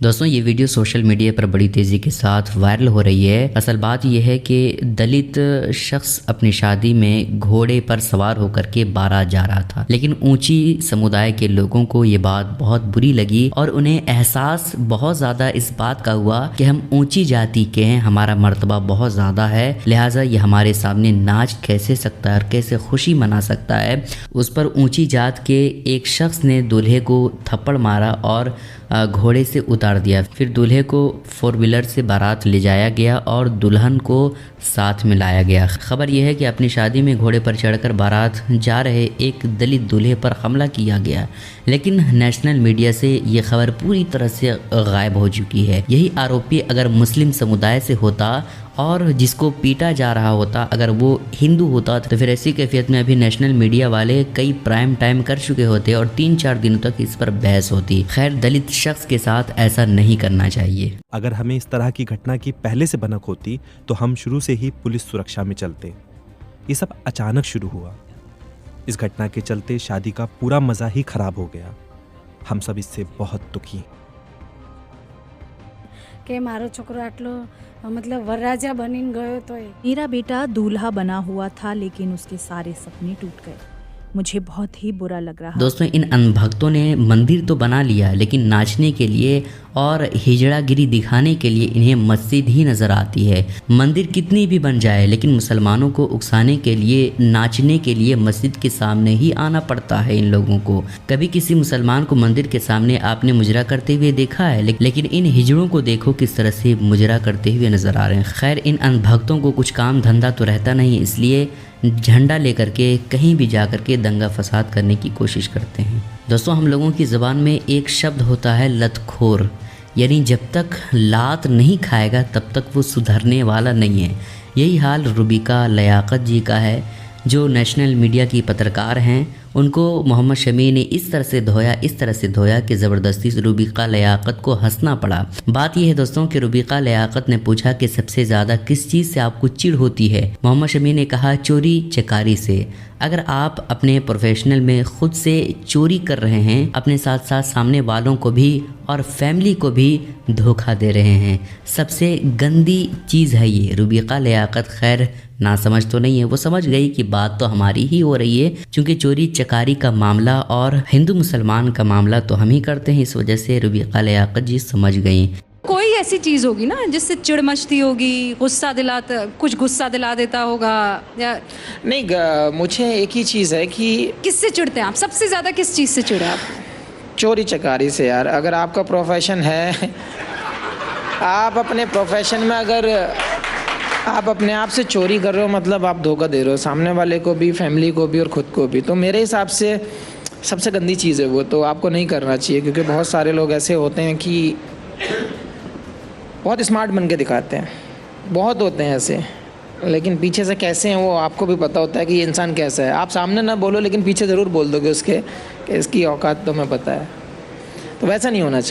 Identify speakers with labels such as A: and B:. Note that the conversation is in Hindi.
A: दोस्तों ये वीडियो सोशल मीडिया पर बड़ी तेज़ी के साथ वायरल हो रही है। असल बात यह है कि दलित शख्स अपनी शादी में घोड़े पर सवार होकर के बारात जा रहा था, लेकिन ऊंची समुदाय के लोगों को ये बात बहुत बुरी लगी और उन्हें एहसास बहुत ज़्यादा इस बात का हुआ कि हम ऊंची जाति के हैं, हमारा मर्तबा बहुत ज़्यादा है, लिहाजा ये हमारे सामने नाच कैसे सकता है और कैसे खुशी मना सकता है। उस पर ऊंची जात के एक शख्स ने दूल्हे को थप्पड़ मारा और घोड़े से उतार दिया। फिर दूल्हे को 4 व्हीलर से बारात ले जाया गया और दुल्हन को साथ में लाया गया। खबर यह है कि अपनी शादी में घोड़े पर चढ़कर बारात जा रहे एक दलित दूल्हे पर हमला किया गया, लेकिन नेशनल मीडिया से ये खबर पूरी तरह से गायब हो चुकी है। यही आरोपी अगर मुस्लिम समुदाय से होता और जिसको पीटा जा रहा होता, अगर वो हिंदू होता, तो फिर ऐसी कैफियत में अभी नेशनल मीडिया वाले कई प्राइम टाइम कर चुके होते और 3-4 दिनों तक इस पर बहस होती। खैर, दलित शख्स के साथ ऐसा नहीं करना चाहिए।
B: अगर हमें इस तरह की घटना की पहले से भनक होती तो हम शुरू से ही पुलिस सुरक्षा में चलते। ये सब अचानक शुरू हुआ। इस घटना के चलते शादी का पूरा मजा ही खराब हो गया। हम सब इससे बहुत दुखी हैं।
C: કે મારો છોકરો આટલો मतलब वरराजा बनीने गयो तो
D: मेरा बेटा दूल्हा बना हुआ था, लेकिन उसके सारे सपने टूट गए। मुझे बहुत ही बुरा लग रहा।
A: दोस्तों, इन अनभक्तों ने मंदिर तो बना लिया, लेकिन नाचने के लिए और हिजड़ागिरी दिखाने के लिए इन्हें मस्जिद ही नज़र आती है। मंदिर कितनी भी बन जाए, लेकिन मुसलमानों को उकसाने के लिए, नाचने के लिए मस्जिद के सामने ही आना पड़ता है इन लोगों को। कभी किसी मुसलमान को मंदिर के सामने आपने मुजरा करते हुए देखा है? लेकिन इन हिजड़ों को देखो किस तरह से मुजरा करते हुए नज़र आ रहे हैं। खैर, इन अनभक्तों को कुछ काम धंधा तो रहता नहीं, इसलिए झंडा लेकर के कहीं भी जा कर के दंगा फसाद करने की कोशिश करते हैं। दोस्तों, हम लोगों की ज़बान में एक शब्द होता है लतखोर, यानी जब तक लात नहीं खाएगा तब तक वो सुधरने वाला नहीं है। यही हाल रुबिका लियाकत जी का है, जो नेशनल मीडिया की पत्रकार हैं। उनको मोहम्मद शमी ने इस तरह से धोया कि ज़बरदस्ती से रुबिका लियाकत को हंसना पड़ा। बात यह है दोस्तों कि रुबिका लियाकत ने पूछा कि सबसे ज़्यादा किस चीज़ से आपको चिढ़ होती है। मोहम्मद शमी ने कहा चोरी चकारी से। अगर आप अपने प्रोफेशनल में खुद से चोरी कर रहे हैं, अपने साथ साथ सामने वालों को भी और फैमिली को भी धोखा दे रहे हैं, सबसे गंदी चीज़ है ये। रुबिका लियाकत खैर ना समझ तो नहीं है, वो समझ गई कि बात तो हमारी ही हो रही है, क्योंकि चोरी चकारी का मामला और हिंदू मुसलमान का मामला तो हम ही करते हैं। इस वजह से रुबिका लियाकत जी समझ गई।
E: कोई ऐसी चीज़ होगी ना जिससे चिड़ मचती होगी, कुछ गुस्सा दिला देता होगा, या
F: नहीं, मुझे एक ही चीज़ है कि
E: किससे चिढ़ते हैं आप? सबसे ज़्यादा किस चीज़ से चिढ़े आप?
F: चोरी चकारी से। यार, अगर आपका प्रोफेशन है, आप अपने प्रोफेशन में अगर आप अपने आप से चोरी कर रहे हो, मतलब आप धोखा दे रहे हो सामने वाले को भी, फैमिली को भी और ख़ुद को भी। तो मेरे हिसाब से सबसे गंदी चीज़ है वो, तो आपको नहीं करना चाहिए। क्योंकि बहुत सारे लोग ऐसे होते हैं कि बहुत स्मार्ट बन के दिखाते हैं, बहुत होते हैं ऐसे, लेकिन पीछे से कैसे हैं वो आपको भी पता होता है कि ये इंसान कैसा है। आप सामने ना बोलो, लेकिन पीछे ज़रूर बोल दोगे उसके कि इसकी औकात तो मैं पता है। तो वैसा नहीं होना चाहिए।